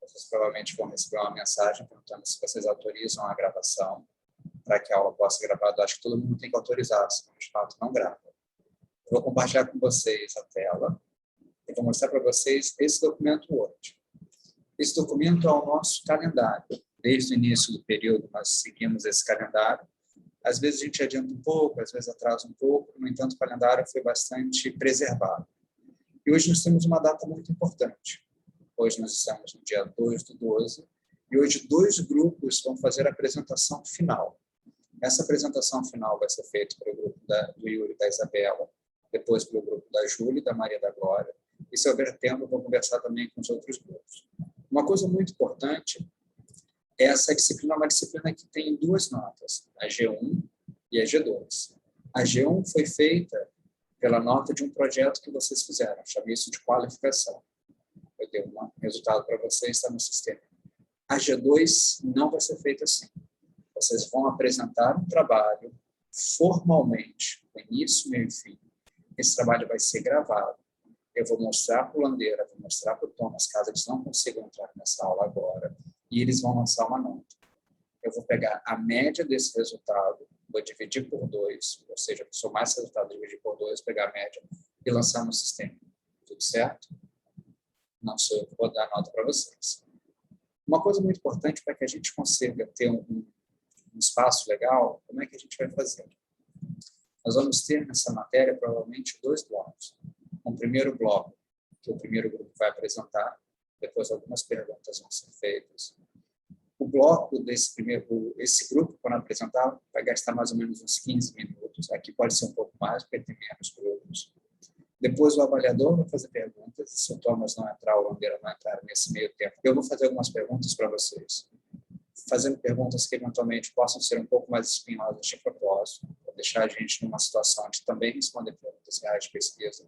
Vocês provavelmente vão receber uma mensagem perguntando se vocês autorizam a gravação para que a aula possa ser gravada. Acho que todo mundo tem que autorizar, senão de fato não grava. Eu vou compartilhar com vocês a tela e vou mostrar para vocês esse documento hoje. Esse documento é o nosso calendário. Desde o início do período nós seguimos esse calendário. Às vezes a gente adianta um pouco, às vezes atrasa um pouco, no entanto o calendário foi bastante preservado. E hoje nós temos uma data muito importante. Hoje nós estamos no dia 2/12, e hoje 2 grupos vão fazer a apresentação final. Essa apresentação final vai ser feita pelo grupo do Yuri e da Isabela, depois pelo grupo da Júlia e da Maria da Glória, e se houver tempo eu vou conversar também com os outros grupos. Uma coisa muito importante, essa disciplina é uma disciplina que tem 2 notas, a G1 e a G2. A G1 foi feita pela nota de um projeto que vocês fizeram, chamei isso de qualificação. Eu dei um resultado para vocês, está no sistema. A G2 não vai ser feita assim. Vocês vão apresentar um trabalho formalmente, com início, meio e fim. Esse trabalho vai ser gravado. Eu vou mostrar para o Landeira, vou mostrar para o Thomas, caso eles não consigam entrar nessa aula agora, e eles vão lançar uma nota. Eu vou pegar a média desse resultado, vou dividir por 2, ou seja, somar esse resultado, dividir por 2, pegar a média e lançar no sistema. Tudo certo? Não sou eu que vou dar a nota para vocês. Uma coisa muito importante para que a gente consiga ter um espaço legal, como é que a gente vai fazer? Nós vamos ter nessa matéria provavelmente 2 blocos. Um primeiro bloco, que o primeiro grupo vai apresentar, depois algumas perguntas vão ser feitas. O bloco esse grupo, quando apresentar, vai gastar mais ou menos uns 15 minutos. Aqui pode ser um pouco mais, porque tem menos grupos. Depois o avaliador vai fazer perguntas, se o Thomas não entrar, o Landeira não entrar nesse meio tempo. Eu vou fazer algumas perguntas para vocês, fazendo perguntas que eventualmente possam ser um pouco mais espinhosas de propósito, para deixar a gente numa situação de também responder perguntas reais de pesquisa.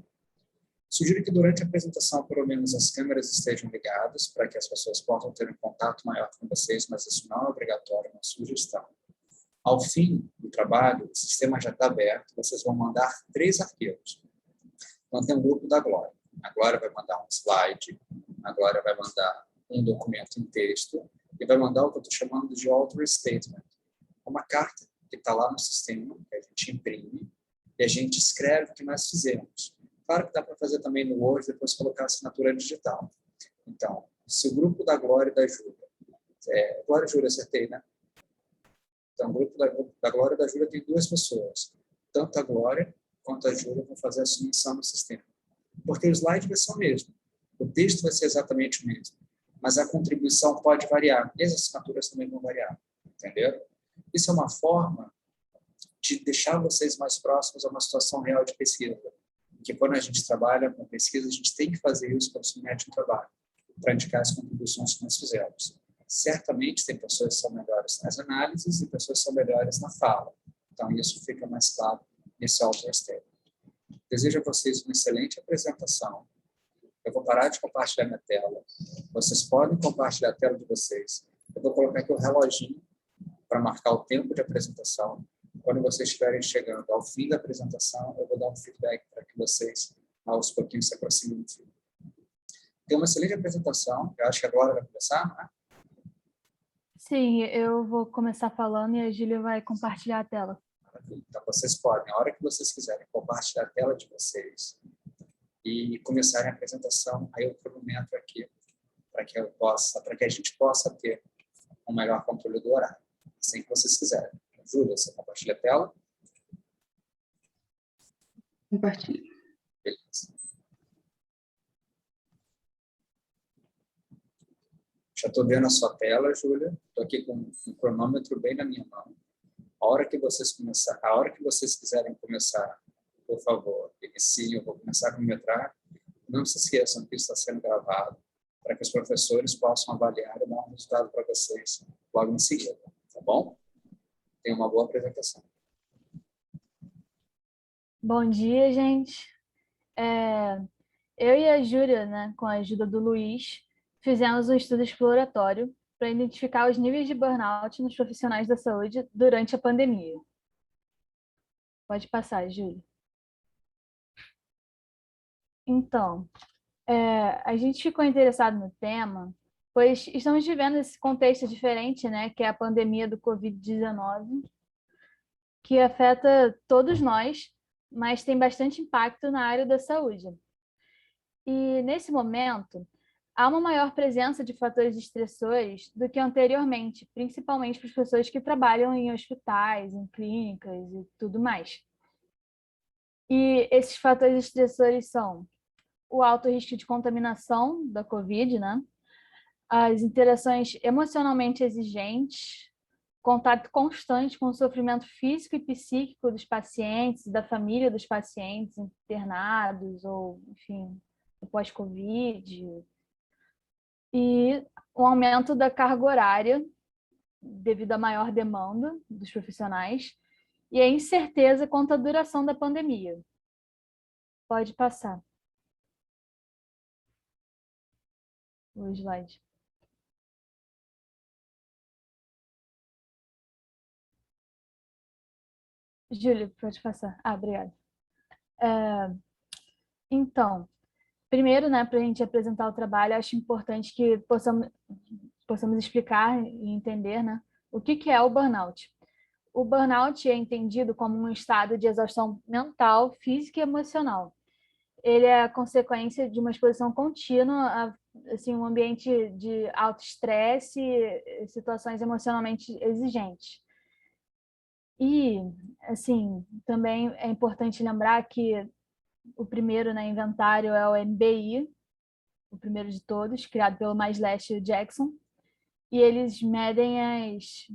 Sugiro que durante a apresentação, pelo menos, as câmeras estejam ligadas para que as pessoas possam ter um contato maior com vocês, mas isso não é obrigatório, é uma sugestão. Ao fim do trabalho, o sistema já está aberto, vocês vão mandar 3 arquivos. Então, tem um grupo da Glória. A Glória vai mandar um slide, a Glória vai mandar um documento em texto e vai mandar o que eu estou chamando de author statement. Uma carta que está lá no sistema, que a gente imprime, e a gente escreve o que nós fizemos. Claro que dá para fazer também no Word, depois colocar a assinatura digital. Então, se o grupo da Glória e da Júlia... Glória e Júlia, acertei, né? Então, o grupo da Glória e da Júlia tem 2 pessoas. Tanto a Glória quanto a Júlia vão fazer a submissão no sistema. Porque o slide vai ser o mesmo. O texto vai ser exatamente o mesmo. Mas a contribuição pode variar. E as assinaturas também vão variar. Entenderam? Isso é uma forma de deixar vocês mais próximos a uma situação real de pesquisa. Que quando a gente trabalha com pesquisa, a gente tem que fazer isso quando submete um trabalho, para indicar as contribuições que nós fizemos. Certamente tem pessoas que são melhores nas análises e pessoas que são melhores na fala. Então, isso fica mais claro nesse author statement. Desejo a vocês uma excelente apresentação. Eu vou parar de compartilhar minha tela. Vocês podem compartilhar a tela de vocês. Eu vou colocar aqui o reloginho para marcar o tempo de apresentação. Quando vocês estiverem chegando ao fim da apresentação, eu vou dar um feedback para que vocês, aos pouquinhos, se aproximem do fim. Tem uma excelente apresentação. Eu acho que agora vai começar, não é? Sim, eu vou começar falando e a Júlia vai compartilhar a tela. Então, vocês podem, a hora que vocês quiserem, compartilhar a tela de vocês e começarem a apresentação, aí eu cronometro aqui para que a gente possa ter um melhor controle do horário, assim que vocês quiserem. Júlia, você compartilha a tela? Compartilho. Beleza. Já estou vendo a sua tela, Júlia. Estou aqui com um cronômetro bem na minha mão. A hora que vocês quiserem começar, por favor, iniciem, eu vou começar a cronometrar. Não se esqueçam que isso está sendo gravado, para que os professores possam avaliar e dar um resultado para vocês logo em seguida, tá bom? Tenha uma boa apresentação. Bom dia, gente. Eu e a Júlia, né, com a ajuda do Luiz, fizemos um estudo exploratório para identificar os níveis de burnout nos profissionais da saúde durante a pandemia. Pode passar, Júlia. Então, a gente ficou interessado no tema pois estamos vivendo esse contexto diferente, né, que é a pandemia do Covid-19, que afeta todos nós, mas tem bastante impacto na área da saúde. E, nesse momento, há uma maior presença de fatores estressores do que anteriormente, principalmente para as pessoas que trabalham em hospitais, em clínicas e tudo mais. E esses fatores estressores são o alto risco de contaminação da Covid, né? As interações emocionalmente exigentes, contato constante com o sofrimento físico e psíquico dos pacientes, da família dos pacientes internados ou, enfim, pós-Covid, e o aumento da carga horária devido à maior demanda dos profissionais e a incerteza quanto à duração da pandemia. Pode passar o slide. Júlio, pode passar. Obrigada. Então, primeiro, né, para a gente apresentar o trabalho, acho importante que possamos explicar e entender, né, o que é o burnout. O burnout é entendido como um estado de exaustão mental, física e emocional. Ele é a consequência de uma exposição contínua a assim, um ambiente de alto estresse e situações emocionalmente exigentes. E, assim, também é importante lembrar que o primeiro, né, inventário é o MBI, o primeiro de todos, criado pelo Maslow e Jackson, e eles medem as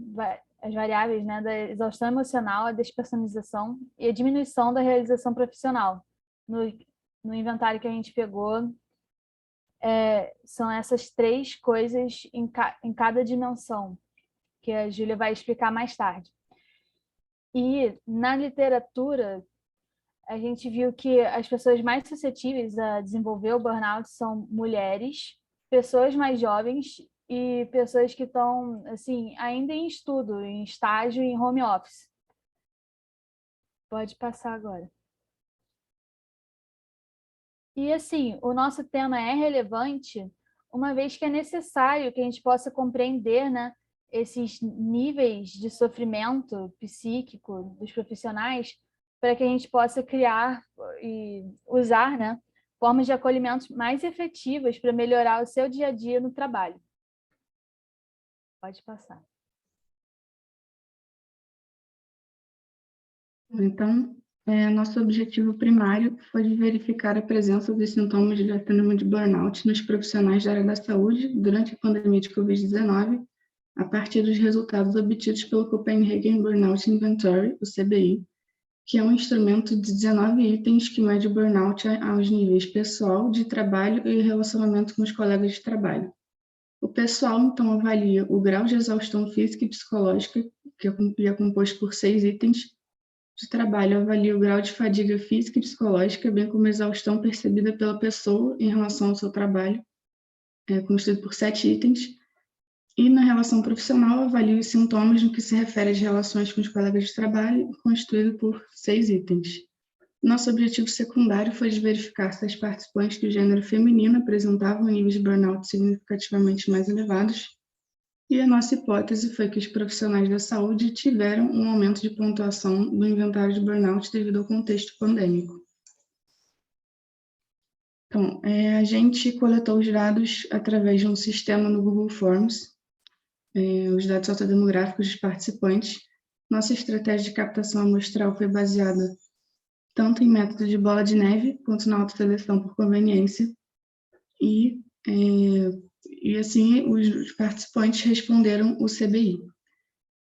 variáveis, né, da exaustão emocional, a despersonalização e a diminuição da realização profissional. No inventário que a gente pegou, são essas três coisas em cada dimensão, que a Júlia vai explicar mais tarde. E na literatura, a gente viu que as pessoas mais suscetíveis a desenvolver o burnout são mulheres, pessoas mais jovens e pessoas que estão, assim, ainda em estudo, em estágio, em home office. Pode passar agora. E, assim, o nosso tema é relevante, uma vez que é necessário que a gente possa compreender, né, esses níveis de sofrimento psíquico dos profissionais para que a gente possa criar e usar, né, formas de acolhimento mais efetivas para melhorar o seu dia a dia no trabalho. Pode passar. Então, nosso objetivo primário foi de verificar a presença dos sintomas de síndrome de burnout nos profissionais da área da saúde durante a pandemia de Covid-19, a partir dos resultados obtidos pelo Copenhagen Burnout Inventory, o CBI, que é um instrumento de 19 itens que mede o burnout aos níveis pessoal, de trabalho e relacionamento com os colegas de trabalho. O pessoal, então, avalia o grau de exaustão física e psicológica, que é composto por 6 itens. De trabalho, avalia o grau de fadiga física e psicológica, bem como a exaustão percebida pela pessoa em relação ao seu trabalho, constituído por 7 itens. E na relação profissional, avalia os sintomas no que se refere às relações com os colegas de trabalho, constituído por 6 itens. Nosso objetivo secundário foi de verificar se as participantes do gênero feminino apresentavam níveis de burnout significativamente mais elevados, e a nossa hipótese foi que os profissionais da saúde tiveram um aumento de pontuação do inventário de burnout devido ao contexto pandêmico. Então, a gente coletou os dados através de um sistema no Google Forms, os dados sociodemográficos dos participantes. Nossa estratégia de captação amostral foi baseada tanto em método de bola de neve, quanto na autoseleção por conveniência. E assim, os participantes responderam o CBI.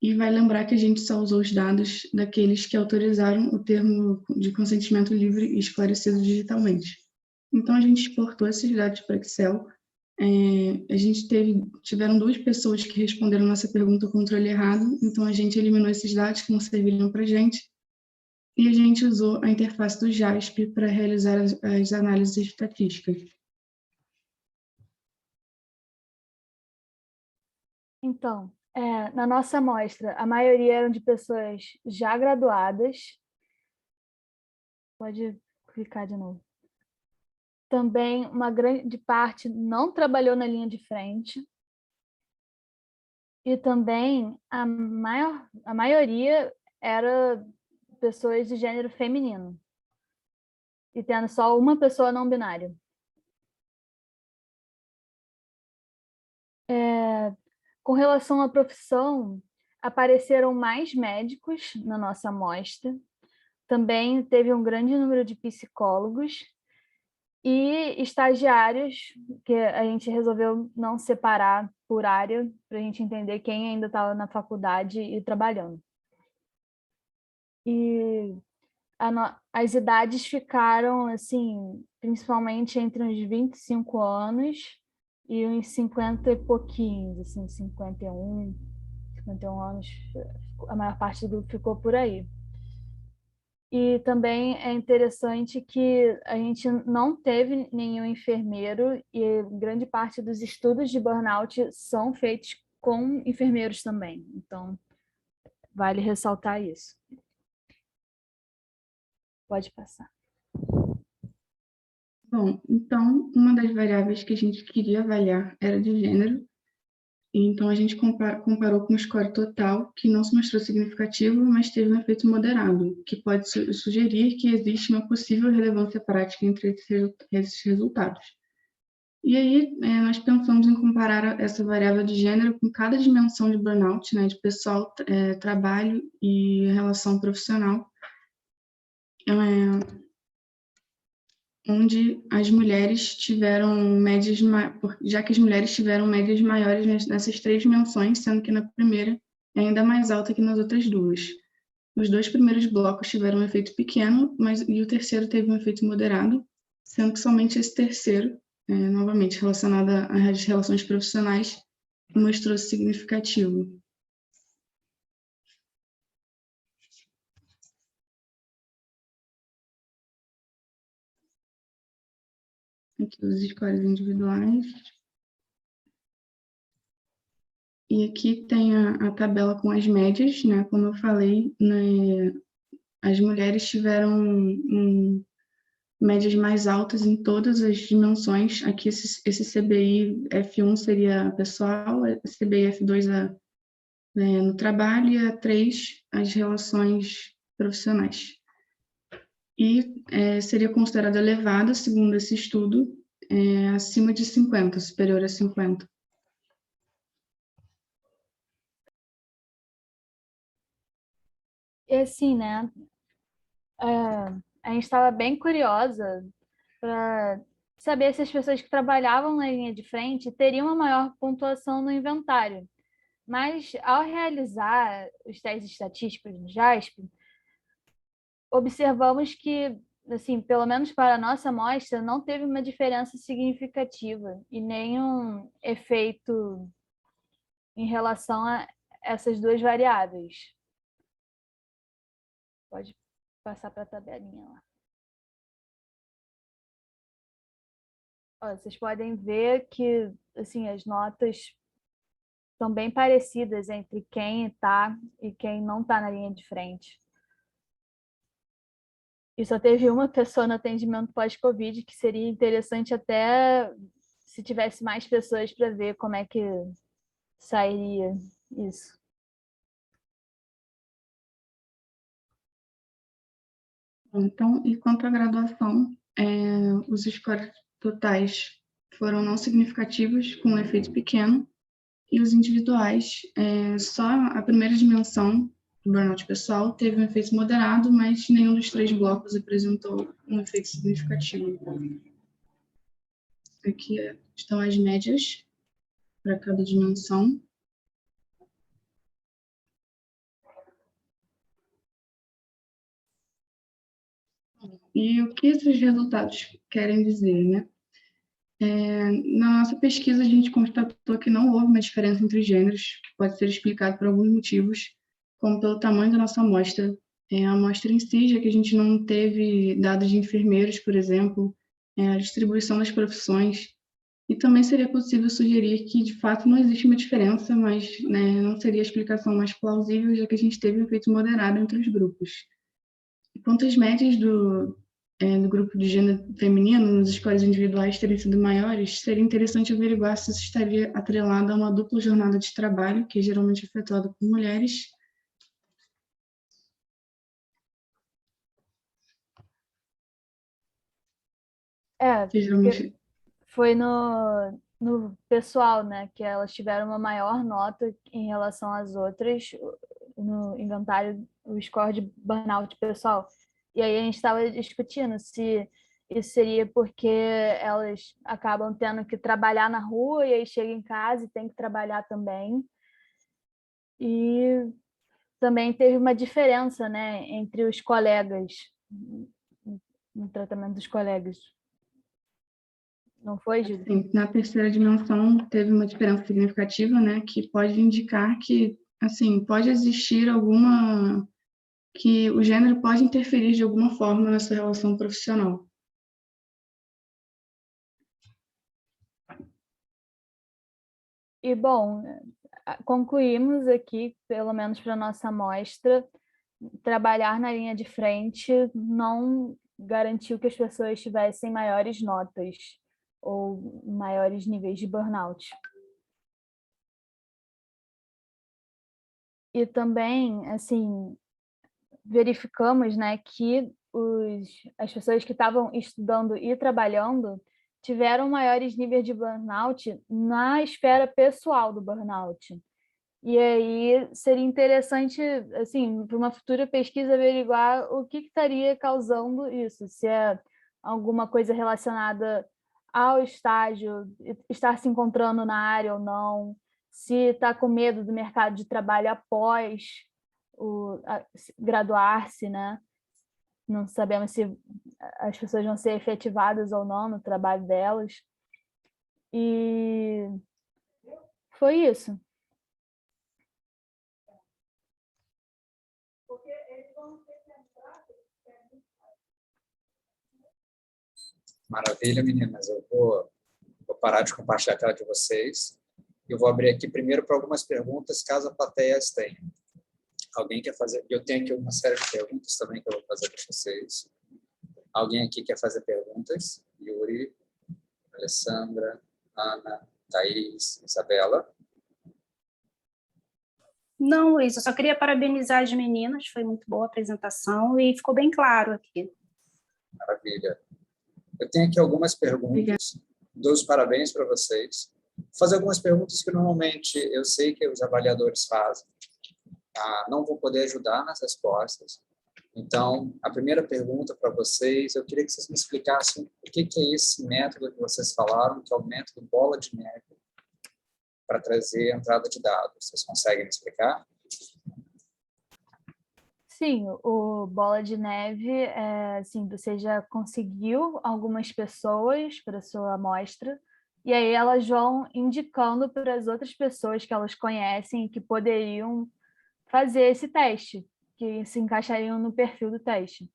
E vai lembrar que a gente só usou os dados daqueles que autorizaram o termo de consentimento livre e esclarecido digitalmente. Então, a gente exportou esses dados para Excel. A gente tiveram 2 pessoas que responderam nossa pergunta com controle errado, então a gente eliminou esses dados que não serviriam para a gente, e a gente usou a interface do JASP para realizar as análises estatísticas. Então, na nossa amostra, a maioria eram de pessoas já graduadas. Pode clicar de novo. Também uma grande parte não trabalhou na linha de frente. E também a maioria era pessoas de gênero feminino. E tendo só uma pessoa não binária. Com relação à profissão, apareceram mais médicos na nossa amostra. Também teve um grande número de psicólogos e estagiários, que a gente resolveu não separar por área, para a gente entender quem ainda estava na faculdade e trabalhando. E as idades ficaram, assim, principalmente entre uns 25 anos e uns 50 e pouquinhos, assim, 51 anos, a maior parte do grupo ficou por aí. E também é interessante que a gente não teve nenhum enfermeiro e grande parte dos estudos de burnout são feitos com enfermeiros também. Então, vale ressaltar isso. Pode passar. Bom, então, uma das variáveis que a gente queria avaliar era de gênero. Então, a gente comparou com o score total, que não se mostrou significativo, mas teve um efeito moderado, que pode sugerir que existe uma possível relevância prática entre esses resultados. E aí, nós pensamos em comparar essa variável de gênero com cada dimensão de burnout, né, de pessoal, trabalho e relação profissional, onde as mulheres tiveram médias, já que as mulheres tiveram médias maiores nessas 3 dimensões, sendo que na primeira é ainda mais alta que nas outras duas. Os 2 primeiros blocos tiveram um efeito pequeno, e o terceiro teve um efeito moderado, sendo que somente esse terceiro, novamente relacionado às relações profissionais, mostrou significativo. Aqui os scores individuais. E aqui tem a tabela com as médias, né? Como eu falei, né, as mulheres tiveram médias mais altas em todas as dimensões. Aqui esse CBI F1 seria pessoal, CBI F2 no trabalho e a 3 as relações profissionais. E seria considerado elevado, segundo esse estudo, acima de 50, superior a 50. E assim, né? A gente estava bem curiosa para saber se as pessoas que trabalhavam na linha de frente teriam uma maior pontuação no inventário. Mas, ao realizar os testes estatísticos no JASP, observamos que, assim, pelo menos para a nossa amostra, não teve uma diferença significativa e nenhum efeito em relação a essas duas variáveis. Pode passar para a tabelinha lá. Ó, vocês podem ver que, assim, as notas são bem parecidas entre quem está e quem não está na linha de frente. E só teve uma pessoa no atendimento pós-Covid, que seria interessante até se tivesse mais pessoas para ver como é que sairia isso. Então, e quanto à graduação, os scores totais foram não significativos, com um efeito pequeno, e os individuais, só a primeira dimensão do burnout pessoal teve um efeito moderado, mas nenhum dos 3 blocos apresentou um efeito significativo. Aqui estão as médias para cada dimensão. E o que esses resultados querem dizer, né? Na nossa pesquisa, a gente constatou que não houve uma diferença entre gêneros, que pode ser explicado por alguns motivos, como pelo tamanho da nossa amostra. A amostra em si, já que a gente não teve dados de enfermeiros, por exemplo, a distribuição das profissões, e também seria possível sugerir que, de fato, não existe uma diferença, mas não seria a explicação mais plausível, já que a gente teve um efeito moderado entre os grupos. Quanto às médias do grupo de gênero feminino, nas escolas individuais terem sido maiores, seria interessante averiguar se isso estaria atrelado a uma dupla jornada de trabalho, que é geralmente efetuada por mulheres. Que geralmente... Foi no pessoal, né, que elas tiveram uma maior nota em relação às outras no inventário, o score de burnout pessoal. E aí a gente estava discutindo se isso seria porque elas acabam tendo que trabalhar na rua e aí chegam em casa e tem que trabalhar também. E também teve uma diferença, né, entre os colegas, no tratamento dos colegas. Não foi, Júlia? Sim, na terceira dimensão teve uma diferença significativa, né, que pode indicar que, assim, pode existir alguma... que o gênero pode interferir de alguma forma na sua relação profissional. E, bom, concluímos aqui, pelo menos para a nossa amostra, trabalhar na linha de frente não garantiu que as pessoas tivessem maiores notas ou maiores níveis de burnout. E também, assim, verificamos, né, que as pessoas que estavam estudando e trabalhando tiveram maiores níveis de burnout na esfera pessoal do burnout. E aí seria interessante, assim, para uma futura pesquisa averiguar o que estaria causando isso, se é alguma coisa relacionada ao estágio, estar se encontrando na área ou não, se está com medo do mercado de trabalho após graduar-se, né? Não sabemos se as pessoas vão ser efetivadas ou não no trabalho delas. E foi isso. Maravilha, meninas. Eu vou parar de compartilhar a tela de vocês. Eu vou abrir aqui primeiro para algumas perguntas, caso a plateia as tenha. Alguém quer fazer? Eu tenho aqui uma série de perguntas também que eu vou fazer para vocês. Alguém aqui quer fazer perguntas? Yuri, Alessandra, Ana, Thaís, Isabela? Não, Luiz, eu só queria parabenizar as meninas, foi muito boa a apresentação e ficou bem claro aqui. Maravilha. Eu tenho aqui algumas perguntas, dou os parabéns para vocês. Vou fazer algumas perguntas que normalmente eu sei que os avaliadores fazem. Não vou poder ajudar nas respostas. Então, a primeira pergunta para vocês, eu queria que vocês me explicassem o que é esse método que vocês falaram, que é o método bola de neve, para trazer a entrada de dados. Vocês conseguem me explicar? Sim, o bola de neve, assim, você já conseguiu algumas pessoas para a sua amostra, e aí elas vão indicando para as outras pessoas que elas conhecem que poderiam fazer esse teste, que se encaixariam no perfil do teste.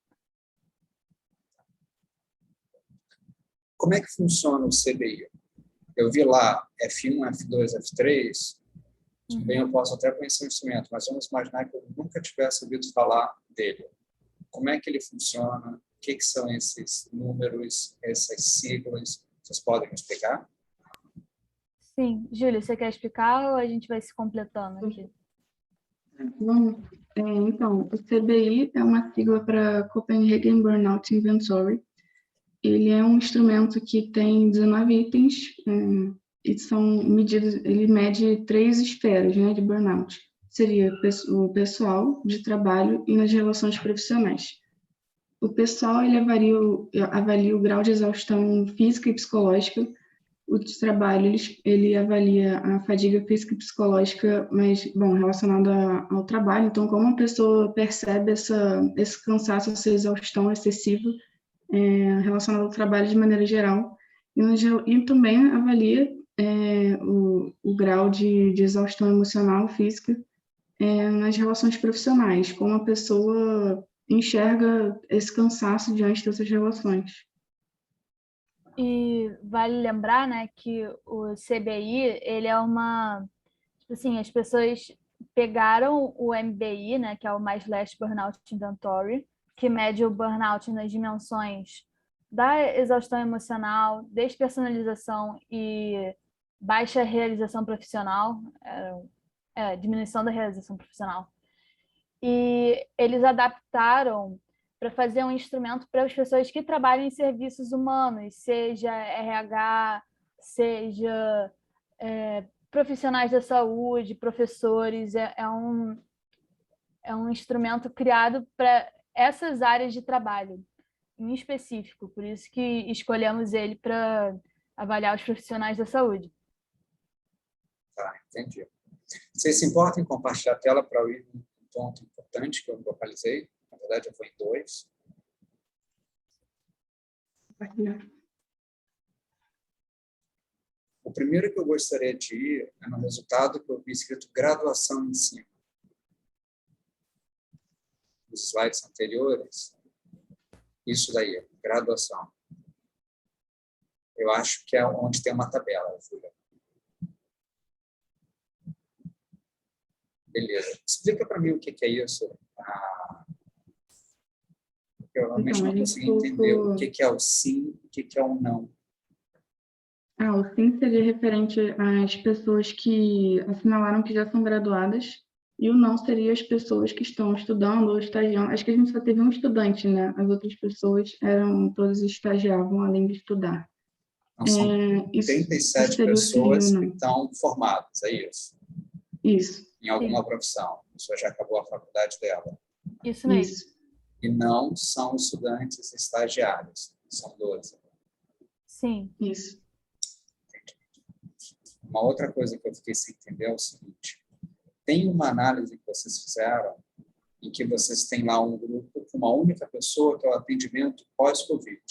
Como é que funciona o CBI? Eu vi lá F1, F2, F3, bem, eu posso até conhecer o instrumento, mas vamos imaginar que eu nunca tivesse ouvido falar dele. Como é que ele funciona? O que são esses números, essas siglas? Vocês podem me explicar? Sim. Júlia, você quer explicar ou a gente vai se completando aqui? Bom, então, o CBI é uma sigla para Copenhagen Burnout Inventory. Ele é um instrumento que tem 19 itens, e são medidas, ele mede 3 esferas, né, de burnout. Seria o pessoal, de trabalho e nas relações profissionais. O pessoal, ele avalia o grau de exaustão física e psicológica. O de trabalho, ele avalia a fadiga física e psicológica, mas, bom, relacionada ao trabalho. Então, como a pessoa percebe esse cansaço, essa exaustão excessiva relacionada ao trabalho de maneira geral. E também avalia o grau de exaustão emocional, física, nas relações profissionais, como a pessoa enxerga esse cansaço diante dessas relações. E vale lembrar, né, que o CBI, ele é uma... Tipo assim, as pessoas pegaram o MBI, né, que é o Mais Last Burnout Inventory, que mede o burnout nas dimensões da exaustão emocional, despersonalização e baixa realização profissional, diminuição da realização profissional. E eles adaptaram para fazer um instrumento para as pessoas que trabalham em serviços humanos, seja RH, seja profissionais da saúde, professores. É um instrumento criado para essas áreas de trabalho em específico, por isso que escolhemos ele para avaliar os profissionais da saúde. Tá, entendi. Vocês se importam em compartilhar a tela para eu ir num ponto importante que eu localizei? Na verdade, eu vou em 2. O primeiro que eu gostaria de ir é no resultado que eu vi escrito graduação em cima. Os slides anteriores, isso daí, graduação. Eu acho que é onde tem uma tabela, Júlia. Beleza. Explica para mim o que é isso. Eu realmente não consegui entender o que é o sim, o que é o não. O sim seria referente às pessoas que assinalaram que já são graduadas, e o não seria as pessoas que estão estudando ou estagiando. Acho que a gente só teve um estudante, né? As outras pessoas todas estagiavam além de estudar. Então, são 37 pessoas que estão formadas, é isso? Isso. Em alguma profissão. A pessoa já acabou a faculdade dela. Isso mesmo. Isso. E não são estudantes estagiários. São 12. Sim. Isso. Uma outra coisa que eu fiquei sem entender é o seguinte. Tem uma análise que vocês fizeram em que vocês têm lá um grupo com uma única pessoa que é o atendimento pós-Covid.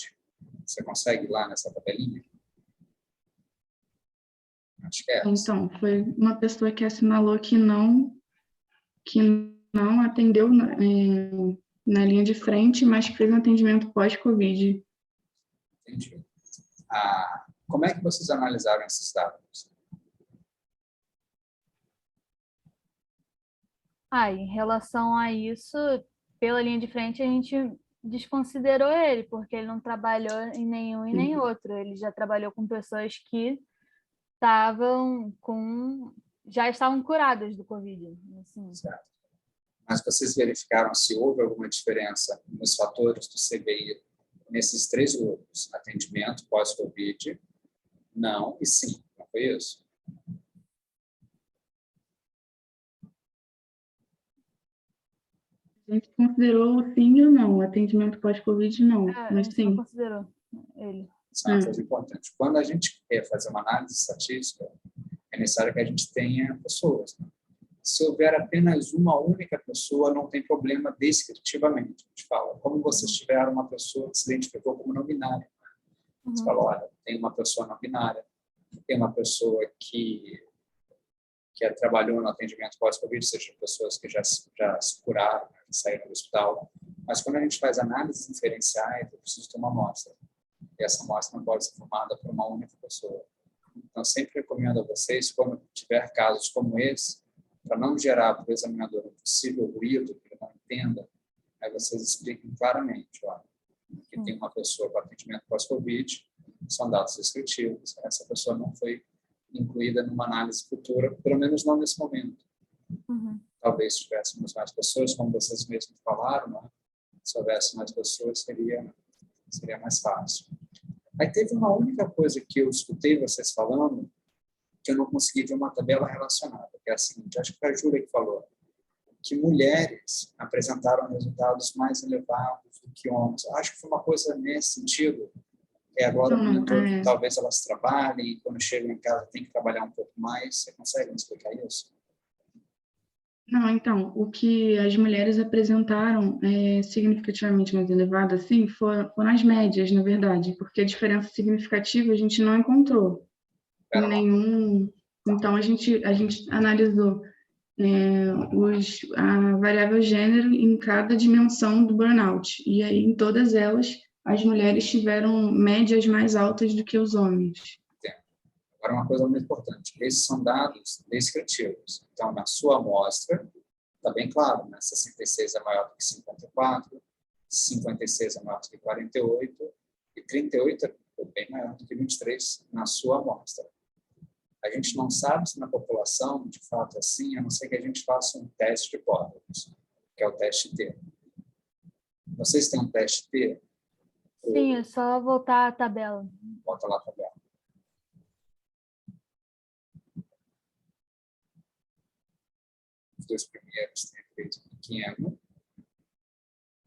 Você consegue ir lá nessa tabelinha? Acho que é essa. Então, foi uma pessoa que assinalou que não atendeu na linha de frente, mas que fez um atendimento pós-Covid. Entendi. Como é que vocês analisaram esses dados? Em relação a isso, pela linha de frente, a gente desconsiderou ele, porque ele não trabalhou em nenhum e nem outro. Ele já trabalhou com pessoas que já estavam curadas do Covid. Assim. Certo. Mas vocês verificaram se houve alguma diferença nos fatores do CBI nesses 3 grupos? Atendimento pós-Covid, não e sim. Não foi isso? A gente considerou sim ou não, atendimento pós-Covid não, A mas gente sim. não considerou ele. Isso é uma coisa importante. Quando a gente quer fazer uma análise estatística, é necessário que a gente tenha pessoas. Né? Se houver apenas uma única pessoa, não tem problema descritivamente. A gente fala, como vocês tiveram uma pessoa que se identificou como não binária. Você fala, olha, tem uma pessoa não binária, tem uma pessoa que trabalhou no atendimento pós-Covid, seja pessoas que já se curaram, né, que saíram do hospital. Mas quando a gente faz análises inferenciais, eu preciso ter uma amostra. E essa amostra não pode ser formada por uma única pessoa. Então, sempre recomendo a vocês, quando tiver casos como esse, para não gerar para o examinador um possível ruído, que ele não entenda, aí vocês expliquem claramente, ó, que tem uma pessoa com atendimento pós-Covid, são dados descritivos, essa pessoa não foi incluída numa análise futura, pelo menos não nesse momento. Talvez se tivéssemos mais pessoas, como vocês mesmos falaram, né? Se houvesse mais pessoas, seria mais fácil. Aí teve uma única coisa que eu escutei vocês falando, que eu não consegui ver uma tabela relacionada, que é a seguinte, acho que foi a Júlia que falou, que mulheres apresentaram resultados mais elevados do que homens. Acho que foi uma coisa nesse sentido. Agora comentou que talvez elas trabalhem, e quando chegam em casa tem que trabalhar um pouco mais. Você consegue me explicar isso? Não, então, o que as mulheres apresentaram significativamente mais elevado, assim, foram as médias, na verdade, porque a diferença significativa a gente não encontrou em nenhum. Então, a gente analisou a variável gênero em cada dimensão do burnout, e aí em todas elas as mulheres tiveram médias mais altas do que os homens. Agora, uma coisa muito importante, esses são dados descritivos. Então, na sua amostra, está bem claro, né? 66 é maior do que 54, 56 é maior do que 48, e 38 é bem maior do que 23 na sua amostra. A gente não sabe se na população, de fato, é assim, a não ser que a gente faça um teste de hipóteses, que é o teste T. Vocês têm um teste T? Sim, é só voltar à tabela. Bota lá a tabela. Os dois primeiros têm efeito pequeno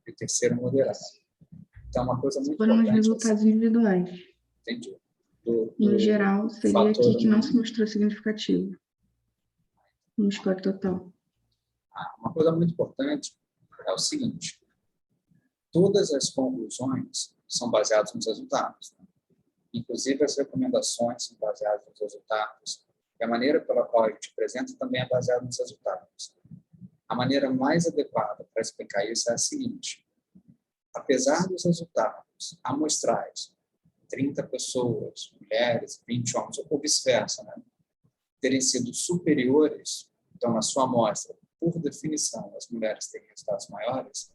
e o terceiro moderado. Então, uma coisa muito Foram os importante... resultados individuais. Entendi. No geral, seria aqui que não se fator... mostrou significativo no score total. Uma coisa muito importante é o seguinte: todas as conclusões são baseadas nos resultados. Inclusive, as recomendações são baseadas nos resultados. E a maneira pela qual a gente apresenta também é baseada nos resultados. A maneira mais adequada para explicar isso é a seguinte: apesar dos resultados amostrais, 30 pessoas, mulheres, 20 homens, ou vice-versa, né, terem sido superiores, então, na sua amostra, por definição, as mulheres terem resultados maiores,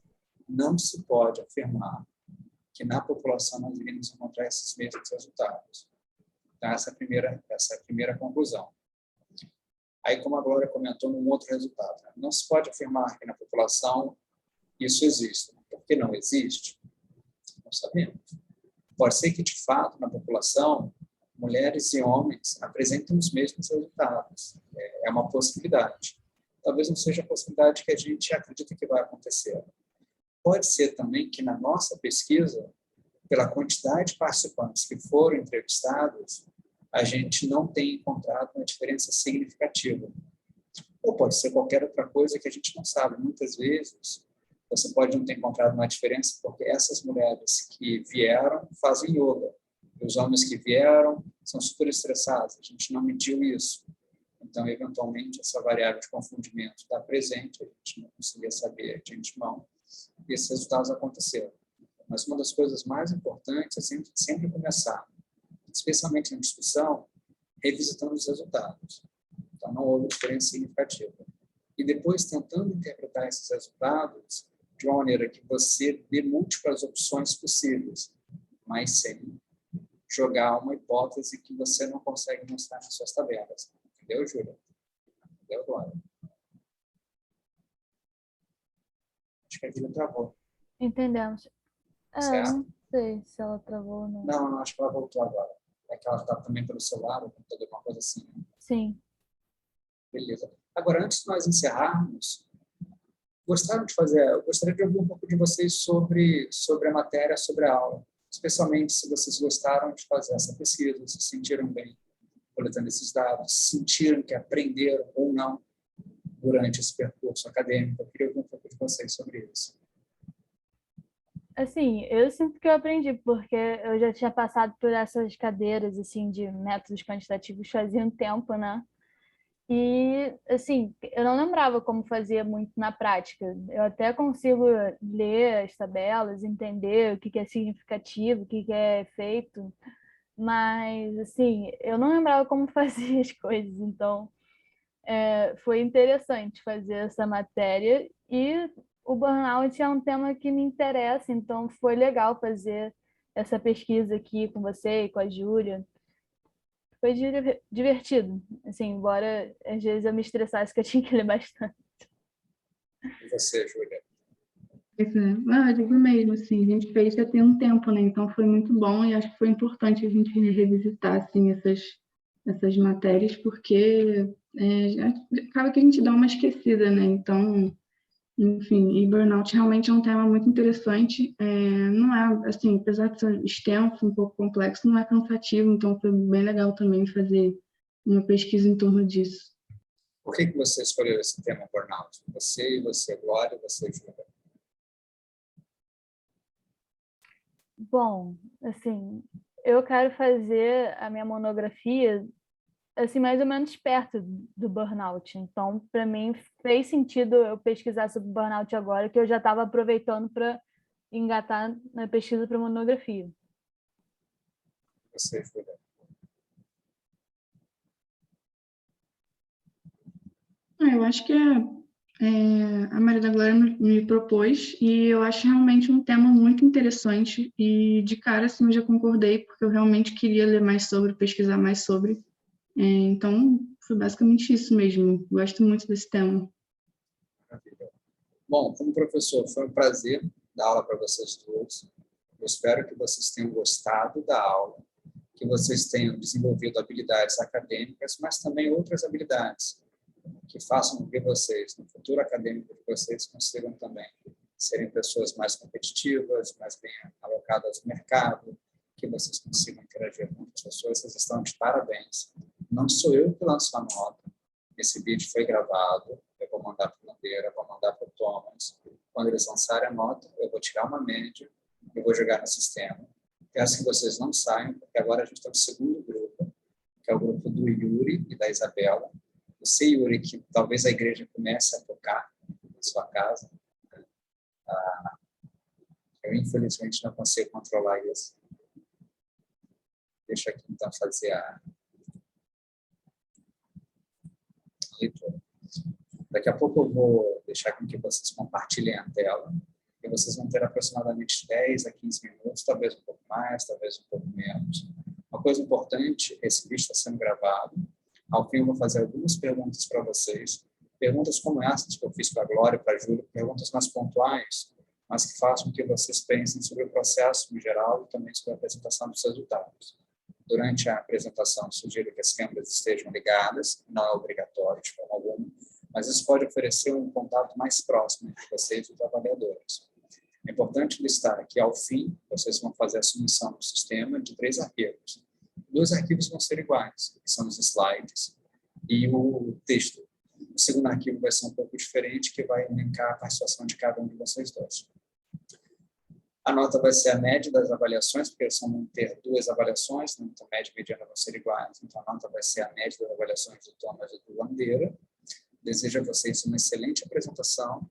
não se pode afirmar que na população nós iríamos encontrar esses mesmos resultados. Então, essa é a primeira conclusão. Aí, como a Glória comentou, num outro resultado, né? Não se pode afirmar que na população isso existe. Por que não existe? Não sabemos. Pode ser que, de fato, na população, mulheres e homens apresentem os mesmos resultados. É uma possibilidade. Talvez não seja a possibilidade que a gente acredita que vai acontecer. Pode ser também que na nossa pesquisa, pela quantidade de participantes que foram entrevistados, a gente não tenha encontrado uma diferença significativa. Ou pode ser qualquer outra coisa que a gente não sabe. Muitas vezes, você pode não ter encontrado uma diferença porque essas mulheres que vieram fazem yoga. E os homens que vieram são super estressados. A gente não mediu isso. Então, eventualmente, essa variável de confundimento está presente. A gente não conseguia saber de antemão. E esses resultados aconteceram. Mas uma das coisas mais importantes é sempre começar, especialmente na discussão, revisitando os resultados. Então, não houve diferença significativa. E depois tentando interpretar esses resultados de uma maneira que você dê múltiplas opções possíveis, mas sem jogar uma hipótese que você não consegue mostrar nas suas tabelas. Entendeu, Júlia? Entendeu, Glória? Acho que a Júlia travou. Entendemos. Certo? Não sei se ela travou ou não. Não, acho que ela voltou agora. É que ela está também pelo celular, ou computador, alguma coisa assim. Sim. Beleza. Agora, antes de nós encerrarmos, eu gostaria de ouvir um pouco de vocês sobre a matéria, sobre a aula. Especialmente se vocês gostaram de fazer essa pesquisa, se sentiram bem coletando esses dados, sentiram que aprenderam ou não durante esse percurso acadêmico. Eu queria ouvir um pouco de vocês sobre isso. Assim, eu sinto que eu aprendi, porque eu já tinha passado por essas cadeiras, assim, de métodos quantitativos fazia um tempo, né? E, assim, eu não lembrava como fazia muito na prática. Eu até consigo ler as tabelas, entender o que é significativo, o que é efeito, mas, assim, eu não lembrava como fazia as coisas. Então, foi interessante fazer essa matéria e o burnout é um tema que me interessa, então foi legal fazer essa pesquisa aqui com você e com a Júlia. Foi divertido, assim, embora às vezes eu me estressasse que eu tinha que ler bastante. E você, Júlia? Eu digo mesmo, assim, a gente fez já tem um tempo, né? Então foi muito bom e acho que foi importante a gente revisitar, assim, essas matérias, porque acaba que a gente dá uma esquecida, né? Então, enfim, e burnout realmente é um tema muito interessante. Não é, assim, apesar de ser extenso, um pouco complexo, não é cansativo, então foi bem legal também fazer uma pesquisa em torno disso. Por que você escolheu esse tema burnout? Você, Glória, você, Júlia? Bom, assim, eu quero fazer a minha monografia assim, mais ou menos perto do burnout. Então, para mim, fez sentido eu pesquisar sobre burnout agora, que eu já estava aproveitando para engatar na pesquisa para monografia. Você, Júlia? Eu acho que a Maria da Glória me propôs, e eu acho realmente um tema muito interessante, e de cara, assim, eu já concordei, porque eu realmente queria ler mais sobre, pesquisar mais sobre. Então, foi basicamente isso mesmo. Gosto muito desse tema. Maravilha. Bom, como professor, foi um prazer dar aula para vocês todos. Eu espero que vocês tenham gostado da aula, que vocês tenham desenvolvido habilidades acadêmicas, mas também outras habilidades que façam com que vocês, no futuro acadêmico de vocês, consigam também serem pessoas mais competitivas, mais bem alocadas no mercado, que vocês consigam interagir com outras pessoas. Vocês estão de parabéns. Não sou eu que lanço a nota. Esse vídeo foi gravado, eu vou mandar para o Bandeira, vou mandar para o Thomas. Quando eles lançarem a nota, eu vou tirar uma média, eu vou jogar no sistema. Peço que vocês não saiam, porque agora a gente tem um segundo grupo, que é o grupo do Yuri e da Isabela. Você, Yuri, que talvez a igreja comece a tocar na sua casa. Eu, infelizmente, não consigo controlar isso. Deixa aqui, então, fazer a leitura. Daqui a pouco eu vou deixar com que vocês compartilhem a tela, e vocês vão ter aproximadamente 10 a 15 minutos, talvez um pouco mais, talvez um pouco menos. Uma coisa importante, esse vídeo está sendo gravado. Ao fim, eu vou fazer algumas perguntas para vocês, perguntas como essas que eu fiz para a Glória, para a Júlia, perguntas mais pontuais, mas que façam com que vocês pensem sobre o processo em geral e também sobre a apresentação dos resultados. Durante a apresentação, sugiro que as câmeras estejam ligadas, não é obrigatório de forma alguma, mas isso pode oferecer um contato mais próximo entre vocês e os avaliadores. É importante listar que, ao fim, vocês vão fazer a submissão do sistema de 3 arquivos. 2 arquivos vão ser iguais, que são os slides e o texto. O segundo arquivo vai ser um pouco diferente, que vai linkar a participação de cada um de vocês dois. A nota vai ser a média das avaliações, porque eles vão ter 2 avaliações, né? Então média e mediana vão ser iguais. Então a nota vai ser a média das avaliações do Thomas e do Bandeira. Desejo a vocês uma excelente apresentação.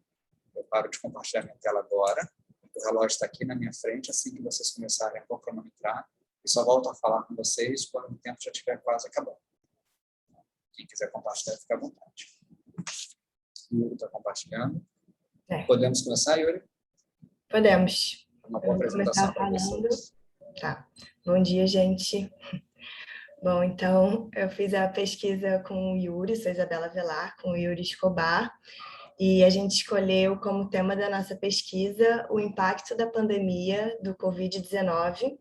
Eu paro de compartilhar minha tela agora. O relógio está aqui na minha frente. Assim que vocês começarem, eu vou cronometrar. E só volto a falar com vocês quando o tempo já estiver quase acabando. Quem quiser compartilhar, fica à vontade. O Yuri está compartilhando. Podemos começar, Yuri? Podemos. Uma boa apresentação para vocês. Tá. Bom dia, gente. Bom, então, eu fiz a pesquisa com o Yuri, sou Isabela Velar, com o Yuri Escobar, e a gente escolheu como tema da nossa pesquisa o impacto da pandemia do Covid-19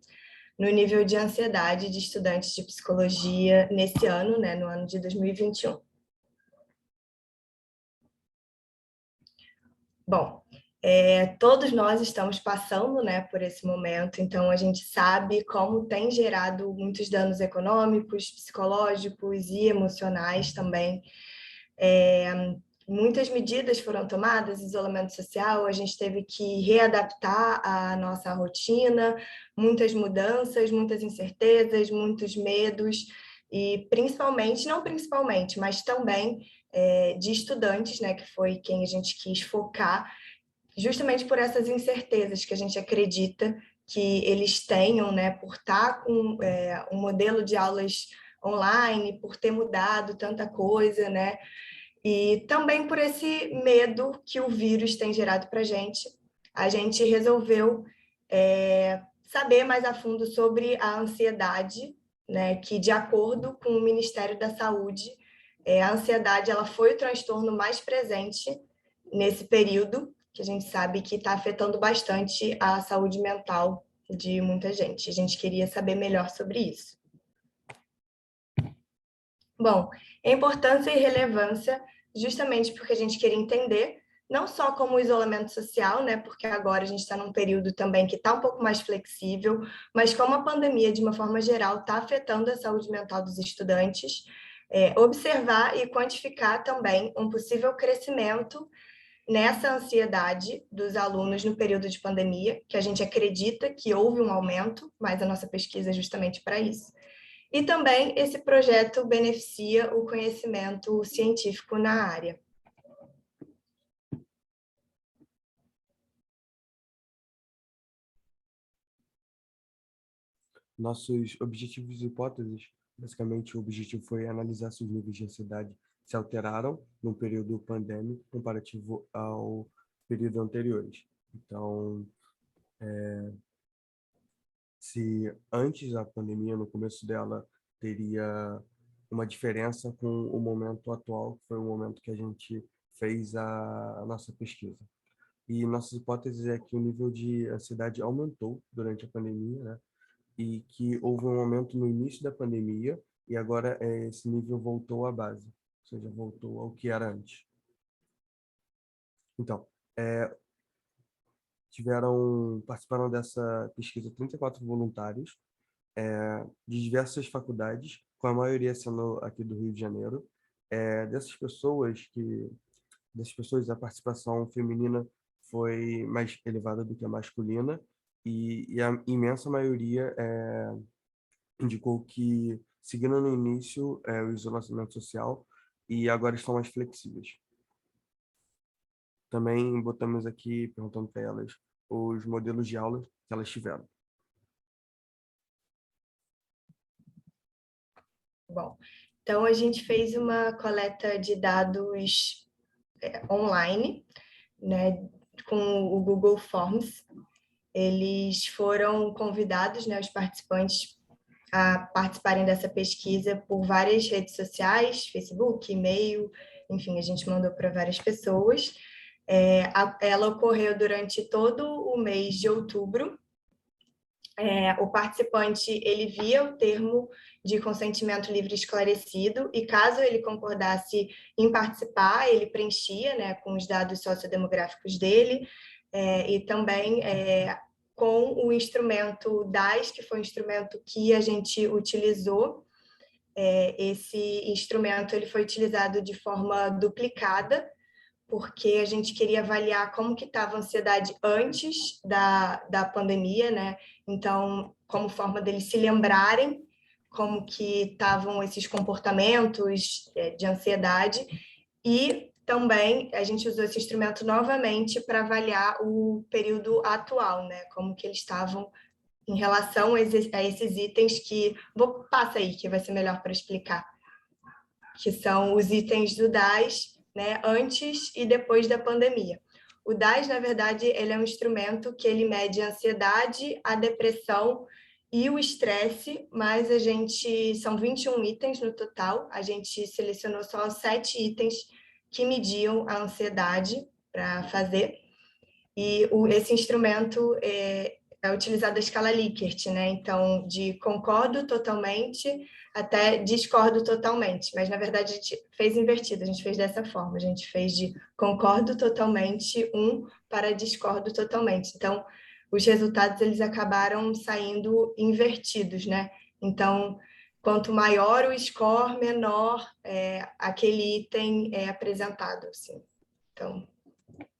no nível de ansiedade de estudantes de psicologia nesse ano, né, no ano de 2021. Bom, todos nós estamos passando, né, por esse momento, então a gente sabe como tem gerado muitos danos econômicos, psicológicos e emocionais também. Muitas medidas foram tomadas, isolamento social, a gente teve que readaptar a nossa rotina, muitas mudanças, muitas incertezas, muitos medos, e principalmente, não principalmente, mas também de estudantes, né, que foi quem a gente quis focar, justamente por essas incertezas que a gente acredita que eles tenham, né, por estar com um modelo de aulas online, por ter mudado tanta coisa, né, e também por esse medo que o vírus tem gerado para a gente resolveu saber mais a fundo sobre a ansiedade, né, que de acordo com o Ministério da Saúde, a ansiedade ela foi o transtorno mais presente nesse período, que a gente sabe que está afetando bastante a saúde mental de muita gente. A gente queria saber melhor sobre isso. Bom, a importância e relevância, justamente porque a gente queria entender, não só como o isolamento social, né, porque agora a gente está num período também que está um pouco mais flexível, mas como a pandemia, de uma forma geral, está afetando a saúde mental dos estudantes, observar e quantificar também um possível crescimento nessa ansiedade dos alunos no período de pandemia, que a gente acredita que houve um aumento, mas a nossa pesquisa é justamente para isso. E também esse projeto beneficia o conhecimento científico na área. Nossos objetivos e hipóteses, basicamente o objetivo foi analisar se os níveis de ansiedade se alteraram no período pandêmico comparativo ao período anteriores. Então, se antes da pandemia, no começo dela, teria uma diferença com o momento atual, que foi o momento que a gente fez a nossa pesquisa. E nossas hipóteses é que o nível de ansiedade aumentou durante a pandemia, né? E que houve um aumento no início da pandemia e agora esse nível voltou à base, ou seja, voltou ao que era antes. Então, participaram dessa pesquisa 34 voluntários de diversas faculdades, com a maioria sendo aqui do Rio de Janeiro. Dessas pessoas, a participação feminina foi mais elevada do que a masculina, e a imensa maioria indicou que seguiram no início o isolamento social e agora estão mais flexíveis. Também botamos aqui, perguntando para elas, os modelos de aulas que elas tiveram. Bom, então a gente fez uma coleta de dados online, né, com o Google Forms. Eles foram convidados, né, os participantes, a participarem dessa pesquisa por várias redes sociais, Facebook, e-mail, enfim, a gente mandou para várias pessoas. Ela ocorreu durante todo o mês de outubro. O participante, ele via o termo de consentimento livre esclarecido e, caso ele concordasse em participar, ele preenchia, né, com os dados sociodemográficos dele, e também com o instrumento DAS, que foi o instrumento que a gente utilizou. Esse instrumento ele foi utilizado de forma duplicada, porque a gente queria avaliar como que estava a ansiedade antes da pandemia, né? Então, como forma deles se lembrarem como que estavam esses comportamentos de ansiedade, e também a gente usou esse instrumento novamente para avaliar o período atual, né? Como que eles estavam em relação a esses itens que... Passa aí, que vai ser melhor para explicar. Que são os itens do DAS, né, antes e depois da pandemia. O DAS, na verdade, ele é um instrumento que ele mede a ansiedade, a depressão e o estresse, mas são 21 itens no total, a gente selecionou só 7 itens que mediam a ansiedade para fazer, e esse instrumento é utilizado a escala Likert, né? Então, de concordo totalmente até discordo totalmente, mas na verdade a gente fez invertido, a gente fez dessa forma, a gente fez de concordo totalmente 1 para discordo totalmente. Então, os resultados eles acabaram saindo invertidos, né? Então, quanto maior o score, menor aquele item é apresentado, assim. Então,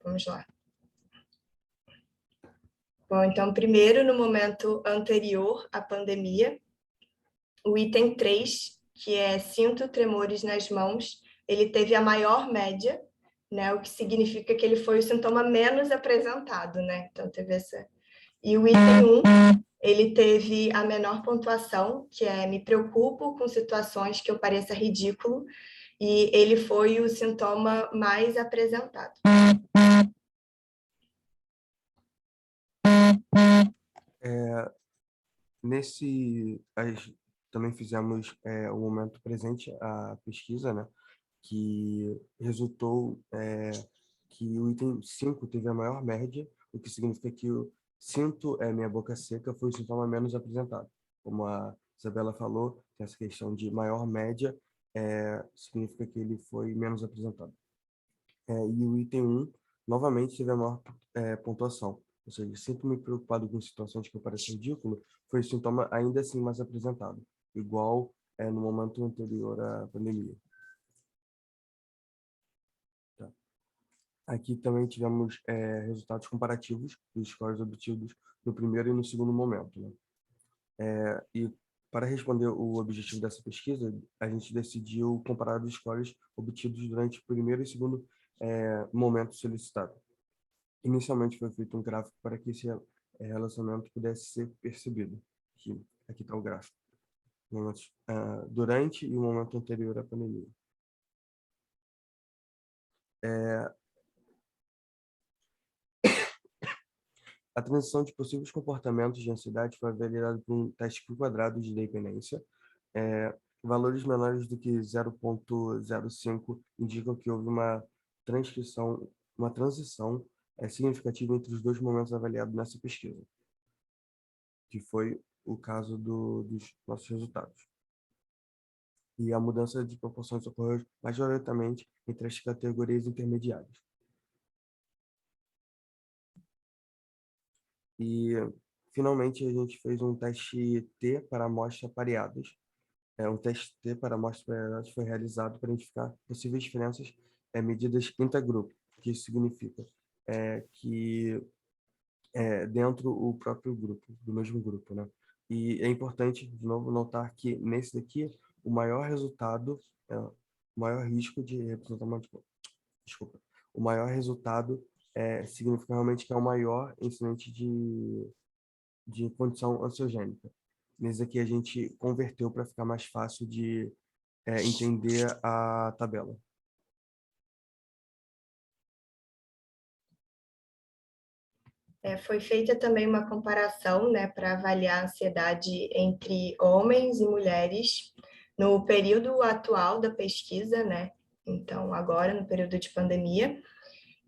vamos lá. Bom, então, primeiro, no momento anterior à pandemia, o item 3, que é sinto tremores nas mãos, ele teve a maior média, né? O que significa que ele foi o sintoma menos apresentado, né? Então, teve essa... E o item 1, ele teve a menor pontuação, que é me preocupo com situações que eu pareça ridículo, e ele foi o sintoma mais apresentado. Também fizemos o momento presente, a pesquisa, né, que resultou que o item 5 teve a maior média, o que significa que o sinto minha boca seca foi o sintoma menos apresentado. Como a Isabela falou, essa questão de maior média significa que ele foi menos apresentado. E o item 1, novamente, teve a maior pontuação. Ou seja, sinto-me preocupado com situações que eu pareço ridículo, foi o sintoma ainda assim mais apresentado, igual no momento anterior à pandemia. Tá. Aqui também tivemos resultados comparativos dos scores obtidos no primeiro e no segundo momento, né? E para responder o objetivo dessa pesquisa, a gente decidiu comparar os scores obtidos durante o primeiro e segundo momento solicitado. Inicialmente foi feito um gráfico para que esse relacionamento pudesse ser percebido. Aqui está o gráfico. Durante e o momento anterior à pandemia. A transição de possíveis comportamentos de ansiedade foi avaliada por um teste quadrado de dependência. Valores menores do que 0,05 indicam que houve uma transição significativa entre os dois momentos avaliados nessa pesquisa, que foi o caso dos nossos resultados. E a mudança de proporções ocorreu majoritariamente entre as categorias intermediárias. E, finalmente, a gente fez um teste T para amostras pareadas. Um teste T para amostras pareadas foi realizado para identificar possíveis diferenças medidas intergrupo, que isso significa que dentro do próprio grupo, do mesmo grupo, né? E é importante, de novo, notar que nesse daqui, o maior resultado, o maior risco de representar uma... Desculpa. O maior resultado significa realmente que é o maior incidente de condição ansiogênica. Nesse aqui a gente converteu para ficar mais fácil de entender a tabela. Foi feita também uma comparação, né, para avaliar a ansiedade entre homens e mulheres no período atual da pesquisa, né? Então, agora, no período de pandemia.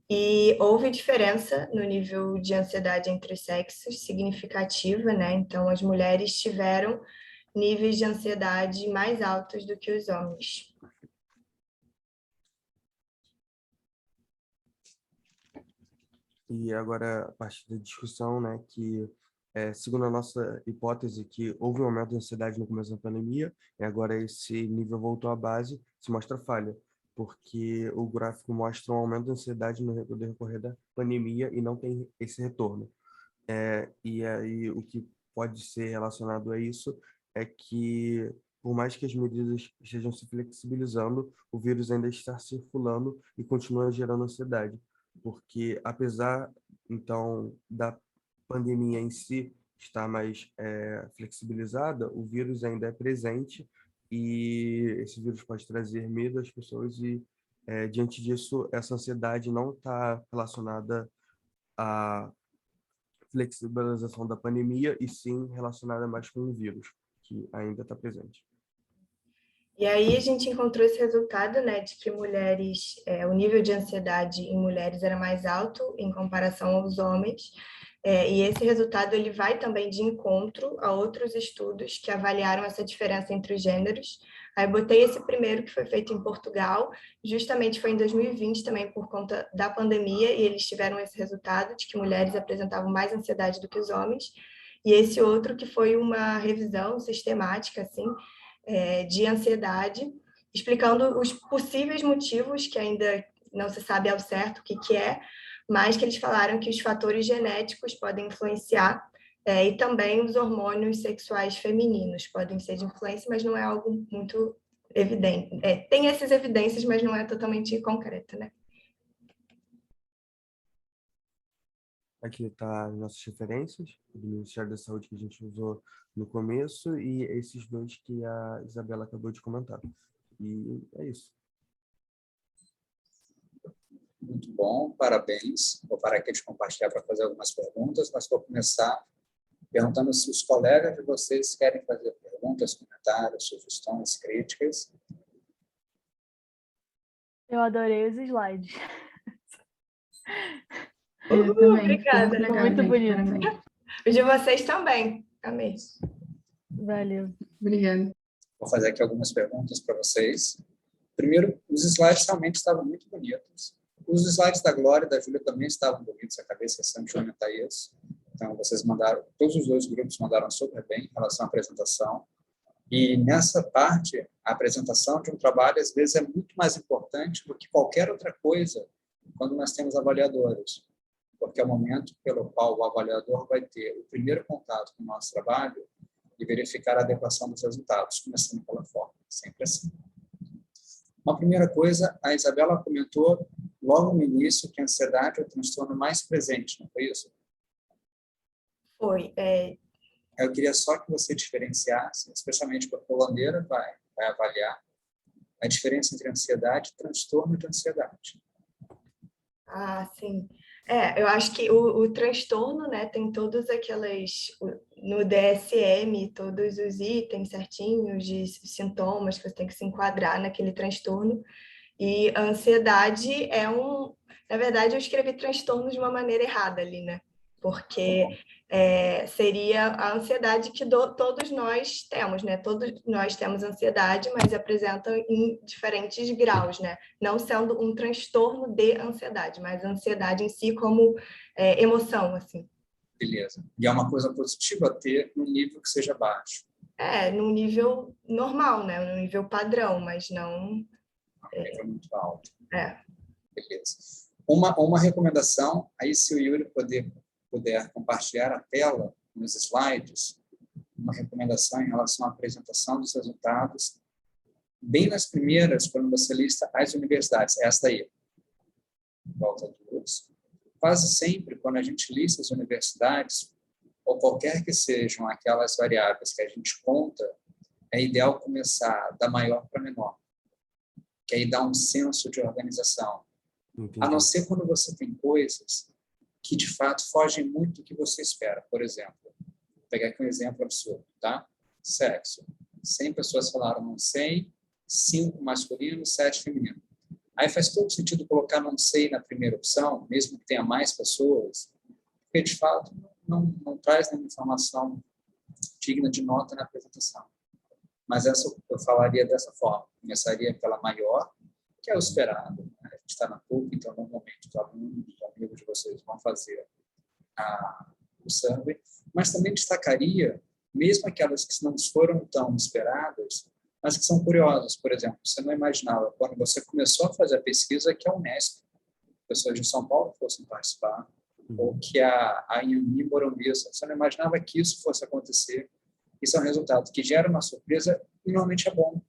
E houve diferença no nível de ansiedade entre os sexos, significativa, né? Então, as mulheres tiveram níveis de ansiedade mais altos do que os homens. E agora, a partir da discussão, né, que, segundo a nossa hipótese, que houve um aumento de ansiedade no começo da pandemia, e agora esse nível voltou à base, se mostra falha, porque o gráfico mostra um aumento de ansiedade no decorrer da pandemia e não tem esse retorno. E aí, o que pode ser relacionado a isso é que, por mais que as medidas estejam se flexibilizando, o vírus ainda está circulando e continua gerando ansiedade. Porque, apesar, então, da pandemia em si estar mais flexibilizada, o vírus ainda é presente e esse vírus pode trazer medo às pessoas e, diante disso, essa ansiedade não está relacionada à flexibilização da pandemia e sim relacionada mais com o vírus, que ainda está presente. E aí a gente encontrou esse resultado, né, de que mulheres, o nível de ansiedade em mulheres era mais alto em comparação aos homens, e esse resultado ele vai também de encontro a outros estudos que avaliaram essa diferença entre os gêneros. Aí eu botei esse primeiro que foi feito em Portugal, justamente foi em 2020 também por conta da pandemia, e eles tiveram esse resultado de que mulheres apresentavam mais ansiedade do que os homens. E esse outro que foi uma revisão sistemática, assim, de ansiedade, explicando os possíveis motivos, que ainda não se sabe ao certo o que é, mas que eles falaram que os fatores genéticos podem influenciar, e também os hormônios sexuais femininos podem ser de influência, mas não é algo muito evidente. Tem essas evidências, mas não é totalmente concreto, né? Aqui está as nossas referências do Ministério da Saúde que a gente usou no começo e esses dois que a Isabela acabou de comentar. E é isso. Muito bom, parabéns. Vou parar aqui de compartilhar para fazer algumas perguntas, mas vou começar perguntando se os colegas de vocês querem fazer perguntas, comentários, sugestões, críticas. Eu adorei os slides. Eu também. Obrigada. Legal, Muito gente, bonito. parabéns. Os de vocês também. Amei. Valeu. Obrigada. Vou fazer aqui algumas perguntas para vocês. Primeiro, os slides realmente estavam muito bonitos. Os slides da Glória e da Júlia também estavam bonitos, acabei esquecendo de comentar isso. Então, vocês mandaram, todos os dois grupos mandaram super bem em relação à apresentação. E nessa parte, a apresentação de um trabalho, às vezes, é muito mais importante do que qualquer outra coisa quando nós temos avaliadores, porque é o momento pelo qual o avaliador vai ter o primeiro contato com o nosso trabalho e verificar a adequação dos resultados, começando pela forma, sempre assim. Uma primeira coisa, a Isabela comentou logo no início que a ansiedade é o transtorno mais presente, não foi isso? Foi. Eu queria só que você diferenciasse, especialmente porque a holandeira vai avaliar a diferença entre ansiedade e transtorno de ansiedade. Ah, sim. Eu acho que o transtorno, né, tem todas aquelas, no DSM, todos os itens certinhos de sintomas que você tem que se enquadrar naquele transtorno. E a ansiedade na verdade, eu escrevi transtorno de uma maneira errada ali, né? Porque seria a ansiedade que todos nós temos, né? Todos nós temos ansiedade, mas apresentam em diferentes graus, né? Não sendo um transtorno de ansiedade, mas a ansiedade em si como emoção, assim. Beleza. E é uma coisa positiva ter num nível que seja baixo. Num nível normal, né? Num nível padrão, mas não... Um nível muito alto. É. Beleza. Uma recomendação, aí se o Yuri puder compartilhar a tela nos slides, uma recomendação em relação à apresentação dos resultados, bem nas primeiras, quando você lista as universidades, esta aí, volta duas. Quase sempre, quando a gente lista as universidades, ou qualquer que sejam aquelas variáveis que a gente conta, é ideal começar da maior para menor, que aí dá um senso de organização. Entendi. A não ser quando você tem coisas que, de fato, fogem muito do que você espera. Por exemplo, vou pegar aqui um exemplo absurdo, tá? Sexo. 100 pessoas falaram não sei, 5 masculino, 7 feminino. Aí faz todo sentido colocar não sei na primeira opção, mesmo que tenha mais pessoas, porque, de fato, não traz nenhuma informação digna de nota na apresentação. Mas essa eu falaria dessa forma. Começaria pela maior, que é o esperado. Né? A gente está na PUC, então, normalmente, os alunos, os amigos de vocês vão fazer o survey, mas também destacaria, mesmo aquelas que não foram tão esperadas, mas que são curiosas. Por exemplo, você não imaginava, quando você começou a fazer a pesquisa, que a Unesp, pessoas de São Paulo fossem participar, ou que a Anhembi Morumbi, você não imaginava que isso fosse acontecer. Isso é um resultado que gera uma surpresa e normalmente é bom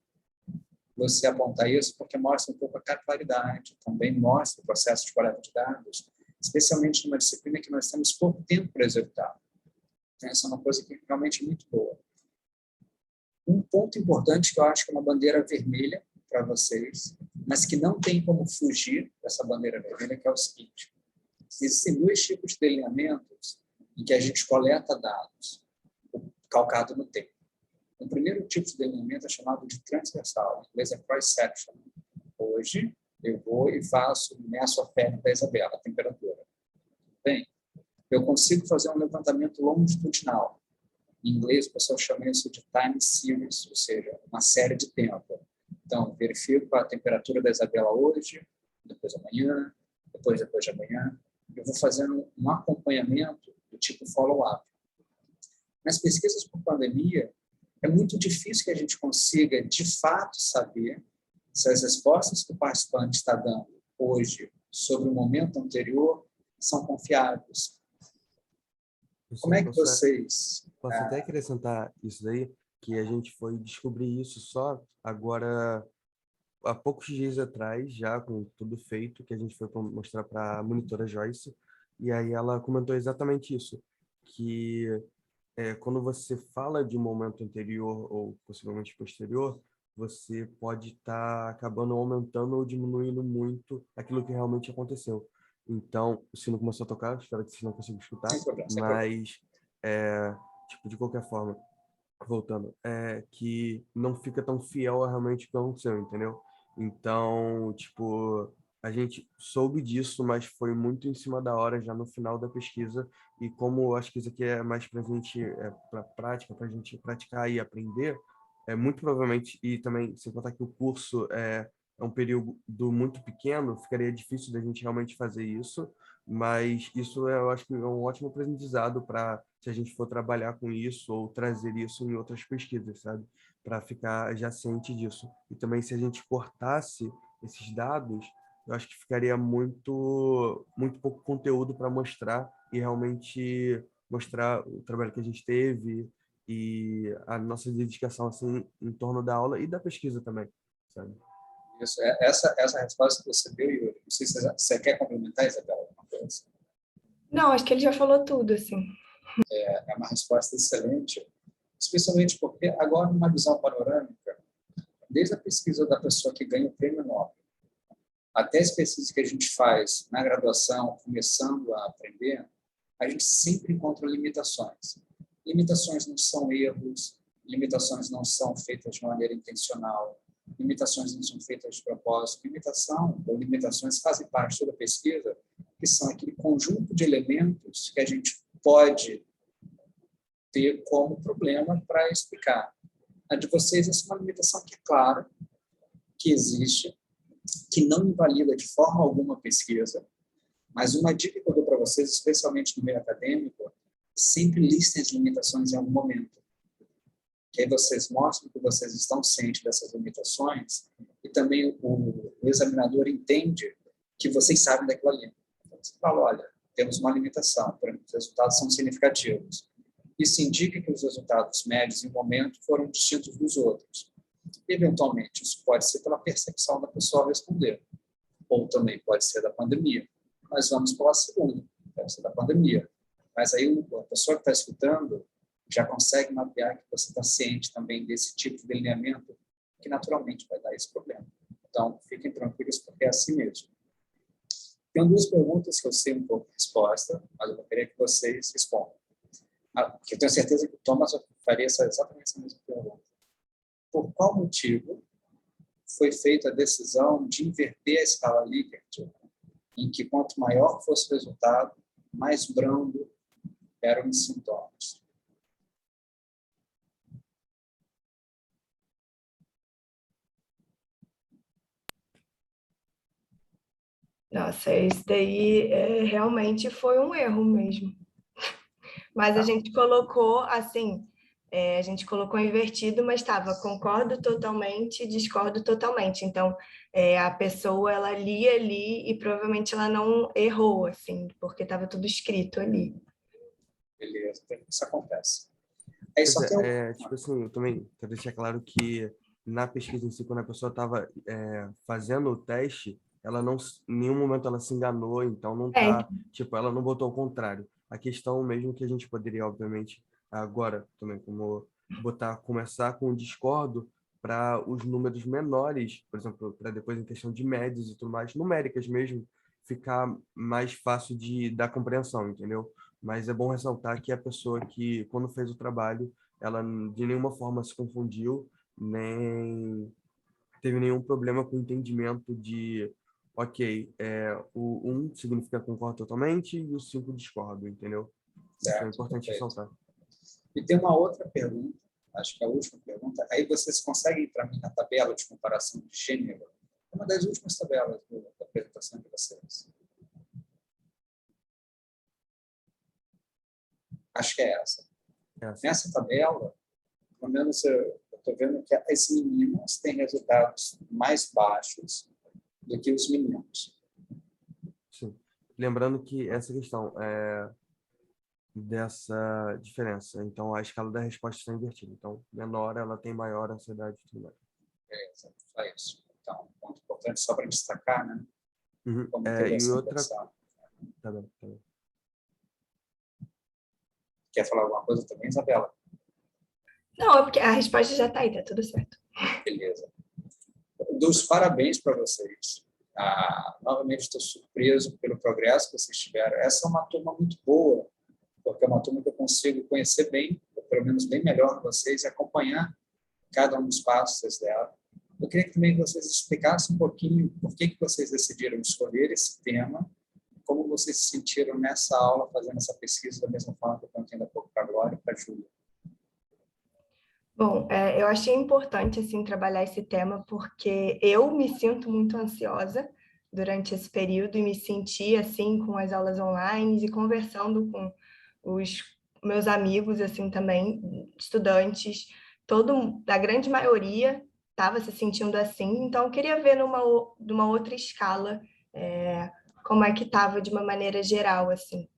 você apontar isso, porque mostra um pouco a capilaridade, também mostra o processo de coleta de dados, especialmente numa disciplina que nós temos pouco tempo para executar. Então, essa é uma coisa que realmente é muito boa. Um ponto importante que eu acho que é uma bandeira vermelha para vocês, mas que não tem como fugir dessa bandeira vermelha, que é o seguinte: existem 2 tipos de delineamentos em que a gente coleta dados, calcado no tempo. O primeiro tipo de delineamento é chamado de transversal, em inglês é cross-section. Hoje, eu vou e meço a pele da Isabela, a temperatura. Bem, eu consigo fazer um levantamento longitudinal. Em inglês, o pessoal chama isso de time series, ou seja, uma série de tempo. Então, verifico a temperatura da Isabela hoje, depois amanhã, depois de amanhã. Eu vou fazendo um acompanhamento do tipo follow-up. Nas pesquisas por pandemia, é muito difícil que a gente consiga, de fato, saber se as respostas que o participante está dando hoje sobre o momento anterior são confiáveis. Como é que vocês... Posso até acrescentar isso daí, que a gente foi descobrir isso só agora, há poucos dias atrás, já com tudo feito, que a gente foi mostrar para a monitora Joyce, e aí ela comentou exatamente isso, que quando você fala de um momento anterior ou possivelmente posterior, você pode estar acabando aumentando ou diminuindo muito aquilo que realmente aconteceu. Então, o sino começou a tocar, espero que vocês não consigam escutar, mas, tipo, de qualquer forma, voltando, que não fica tão fiel a realmente o que aconteceu, entendeu? Então, tipo, a gente soube disso, mas foi muito em cima da hora, já no final da pesquisa, e como eu acho que isso aqui é mais para a gente, para prática, para a gente praticar e aprender, muito provavelmente, e também, sem contar que o curso é um período muito pequeno, ficaria difícil da gente realmente fazer isso, mas isso eu acho que é um ótimo aprendizado para, se a gente for trabalhar com isso ou trazer isso em outras pesquisas, sabe? Para ficar já ciente disso. E também, se a gente cortasse esses dados, eu acho que ficaria muito pouco conteúdo para mostrar e realmente mostrar o trabalho que a gente teve e a nossa dedicação assim em torno da aula e da pesquisa também, sabe? Isso, essa resposta que você deu, Yuri, não sei se você quer complementar, Isabela, alguma coisa? Não, acho que ele já falou tudo, assim. É uma resposta excelente, especialmente porque agora, numa visão panorâmica, desde a pesquisa da pessoa que ganha o prêmio Nobel, até as pesquisas que a gente faz na graduação, começando a aprender, a gente sempre encontra limitações. Limitações não são erros, limitações não são feitas de maneira intencional, limitações não são feitas de propósito. Limitação ou limitações fazem parte da pesquisa, que são aquele conjunto de elementos que a gente pode ter como problema para explicar. A de vocês, essa é uma limitação que é clara, que existe, que não invalida de forma alguma a pesquisa, mas uma dica que eu dou para vocês, especialmente no meio acadêmico, sempre listem as limitações em algum momento. Que aí vocês mostram que vocês estão cientes dessas limitações e também o examinador entende que vocês sabem daquilo ali. Então, você fala, olha, temos uma limitação, por exemplo, os resultados são significativos. Isso indica que os resultados médios em um momento foram distintos dos outros. Eventualmente, isso pode ser pela percepção da pessoa ao responder, ou também pode ser da pandemia. Mas vamos para a segunda, pode ser da pandemia. Mas aí a pessoa que está escutando já consegue mapear que você está ciente também desse tipo de delineamento que naturalmente vai dar esse problema. Então, fiquem tranquilos, porque é assim mesmo. Tem duas perguntas que eu sei um pouco a resposta, mas eu queria que vocês respondam. Porque eu tenho certeza que o Thomas faria exatamente essa mesma pergunta. Por qual motivo foi feita a decisão de inverter a escala Likert, em que quanto maior fosse o resultado, mais brando eram os sintomas? Nossa, esse daí realmente foi um erro mesmo. Mas a gente colocou assim, a gente colocou invertido, mas estava concordo totalmente, discordo totalmente. Então, a pessoa, ela lia ali e provavelmente ela não errou, assim, porque estava tudo escrito ali. Beleza, isso acontece. Aí só tem tipo assim, eu também quero deixar claro que na pesquisa em si, quando a pessoa estava fazendo o teste, ela não, em nenhum momento ela se enganou, então não tá, tipo, ela não botou o contrário. A questão mesmo que a gente poderia, obviamente, agora também, como começar com o discordo para os números menores, por exemplo, para depois em questão de médias e tudo mais, numéricas mesmo, ficar mais fácil da compreensão, entendeu? Mas é bom ressaltar que a pessoa que, quando fez o trabalho, ela de nenhuma forma se confundiu, nem teve nenhum problema com o entendimento de, ok, o 1 significa concordo totalmente e o 5 discordo, entendeu? certo, Então é importante perfeito. ressaltar. E tem uma outra pergunta, acho que é a última pergunta. Aí vocês conseguem, para mim, na tabela de comparação de gênero, uma das últimas tabelas da apresentação de vocês. Acho que é essa. Nessa tabela, pelo menos eu estou vendo que as meninas têm resultados mais baixos do que os meninos. Sim. Lembrando que essa questão dessa diferença, então a escala da resposta está invertida. Então, menor, ela tem maior ansiedade e tudo mais. Beleza, só isso. Então, um ponto importante só para destacar, né? Uhum. Como teve E essa outra... inversão. Tá bem, tá bem. Quer falar alguma coisa também, Isabela? Não, é porque a resposta já está aí, tá tudo certo. Beleza. Dos parabéns para vocês. Novamente estou surpreso pelo progresso que vocês tiveram. Essa é uma turma muito boa, porque é uma turma que eu consigo conhecer bem, ou pelo menos bem melhor vocês, e acompanhar cada um dos passos dela. Eu queria que também vocês explicassem um pouquinho por que vocês decidiram escolher esse tema, como vocês se sentiram nessa aula fazendo essa pesquisa da mesma forma que eu contei há pouco para a Glória e para a Júlia. Bom, eu achei importante assim trabalhar esse tema porque eu me sinto muito ansiosa durante esse período e me senti assim com as aulas online e conversando com os meus amigos assim também, estudantes, a grande maioria estava se sentindo assim, então eu queria ver numa outra escala como é que estava de uma maneira geral assim.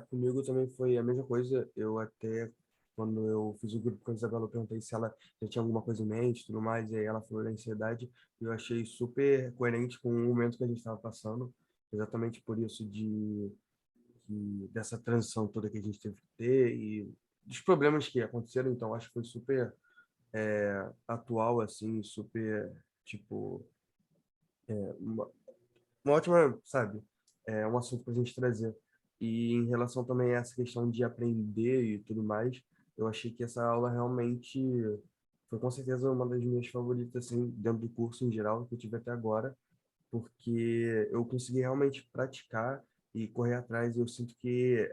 Comigo também foi a mesma coisa. Eu até, quando eu fiz o grupo com a Isabela, eu perguntei se ela já tinha alguma coisa em mente e tudo mais, e aí ela falou da ansiedade, e eu achei super coerente com o momento que a gente estava passando, exatamente por isso dessa transição toda que a gente teve que ter e dos problemas que aconteceram, então acho que foi super atual, assim, super, tipo, uma ótima, sabe, um assunto para a gente trazer. E em relação também a essa questão de aprender e tudo mais, eu achei que essa aula realmente foi com certeza uma das minhas favoritas, assim, dentro do curso em geral que eu tive até agora, porque eu consegui realmente praticar e correr atrás. E eu sinto que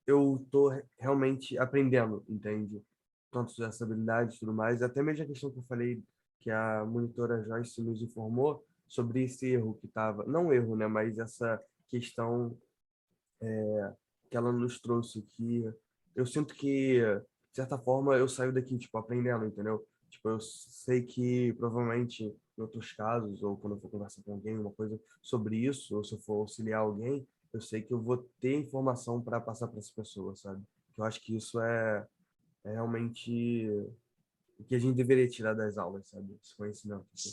eu tô realmente aprendendo, entende? Tanto essa habilidade e tudo mais, até mesmo a questão que eu falei, que a monitora Joyce nos informou sobre esse erro que estava, não erro, né, mas essa questão que ela nos trouxe, que eu sinto que, de certa forma, eu saio daqui, tipo, aprendendo, entendeu? Tipo, eu sei que, provavelmente, em outros casos, ou quando eu for conversar com alguém, uma coisa sobre isso, ou se eu for auxiliar alguém, eu sei que eu vou ter informação para passar para essa pessoa, sabe? Eu acho que isso é realmente o que a gente deveria tirar das aulas, sabe? Esse conhecimento. Assim.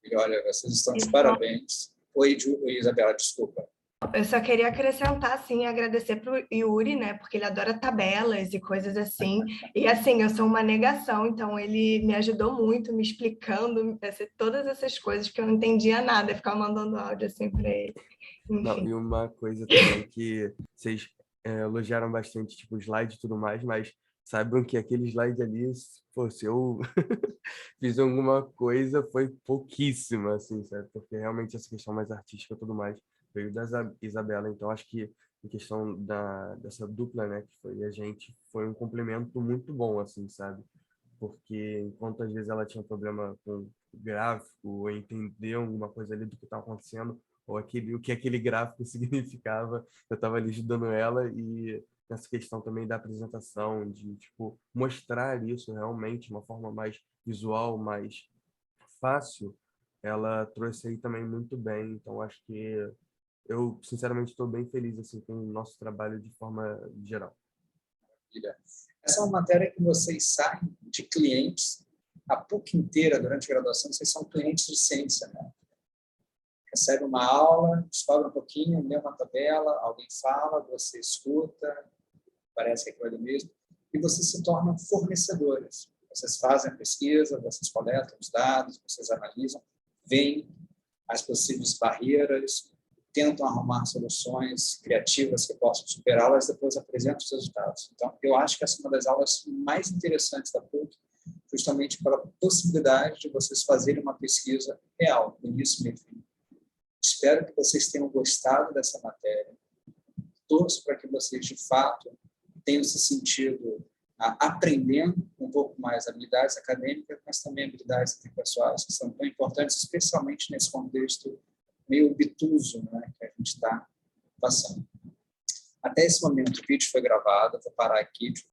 E olha, vocês estão de parabéns. Oi, Isabela, desculpa. Eu só queria acrescentar, assim, e agradecer para o Yuri, né, porque ele adora tabelas e coisas assim, e assim, eu sou uma negação, então ele me ajudou muito, me explicando todas essas coisas que eu não entendia nada, eu ficava mandando áudio assim para ele. Não, e uma coisa também que vocês elogiaram bastante, tipo, o slide e tudo mais, mas saibam que aquele slide ali, pô, se eu fiz alguma coisa, foi pouquíssima, assim, sabe? Porque realmente essa questão mais artística e tudo mais veio da Isabela, então acho que em questão dessa dupla, né, que foi a gente, foi um complemento muito bom, assim, sabe? Porque enquanto às vezes ela tinha problema com o gráfico, ou entender alguma coisa ali do que estava acontecendo, ou o que aquele gráfico significava, eu estava ali ajudando ela. E nessa questão também da apresentação, de tipo mostrar isso realmente de uma forma mais visual, mais fácil, ela trouxe aí também muito bem. Então acho que eu sinceramente estou bem feliz assim com o nosso trabalho de forma geral. Essa é uma matéria que vocês saem de clientes a PUC inteira durante a graduação, vocês são clientes de ciência, né? Recebe uma aula, descobre um pouquinho, lê uma tabela, alguém fala, você escuta, parece que é aquilo ali mesmo, e vocês se tornam fornecedores. Vocês fazem a pesquisa, vocês coletam os dados, vocês analisam, veem as possíveis barreiras, tentam arrumar soluções criativas que possam superá-las, depois apresentam os resultados. Então, eu acho que essa é uma das aulas mais interessantes da PUC, justamente pela possibilidade de vocês fazerem uma pesquisa real, do início, meio e fim. Espero que vocês tenham gostado dessa matéria. Torço para que vocês, de fato, tenham se sentido aprendendo um pouco mais habilidades acadêmicas, mas também habilidades interpessoais, que são tão importantes, especialmente nesse contexto meio obtuso, né, que a gente está passando. Até esse momento, o vídeo foi gravado, vou parar aqui.